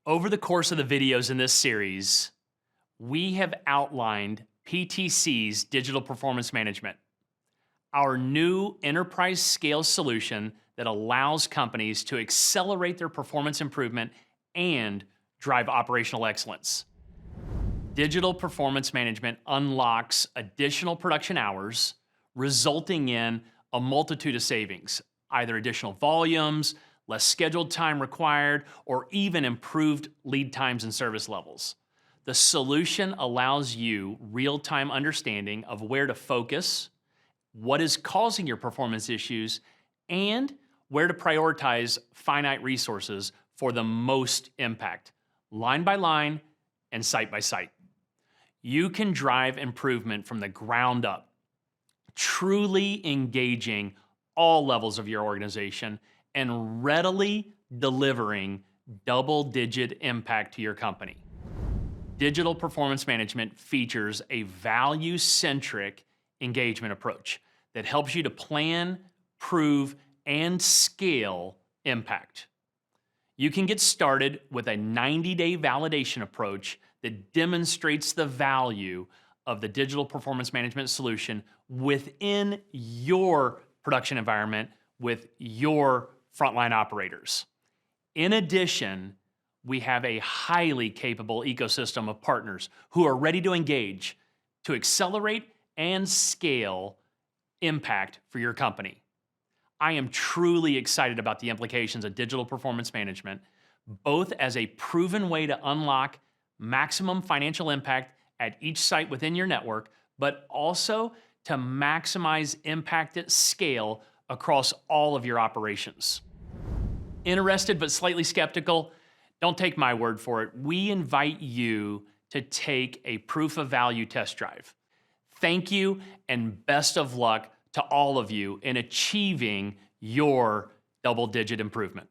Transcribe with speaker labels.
Speaker 1: Over the course of the videos in this series, we have outlined PTC's Digital Performance Management, our new enterprise scale solution that allows companies to accelerate their performance improvement and drive operational excellence. Digital Performance Management unlocks additional production hours, resulting in a multitude of savings, either additional volumes, less scheduled time required, or even improved lead times and service levels. The solution allows you real-time understanding of where to focus, what is causing your performance issues, and where to prioritize finite resources for the most impact, line by line and site by site. You can drive improvement from the ground up, truly engaging all levels of your organization and readily delivering double-digit impact to your company. Digital Performance Management features a value-centric engagement approach that helps you to plan, prove, and scale impact. You can get started with a 90-day validation approach that demonstrates the value of the Digital Performance Management solution within your production environment with your frontline operators. In addition, we have a highly capable ecosystem of partners who are ready to engage to accelerate and scale impact for your company. I am truly excited about the implications of digital performance management, both as a proven way to unlock maximum financial impact at each site within your network, but also to maximize impact at scale across all of your operations. Interested but slightly skeptical? Don't take my word for it. We invite you to take a proof of value test drive. Thank you and best of luck to all of you in achieving your double-digit improvement.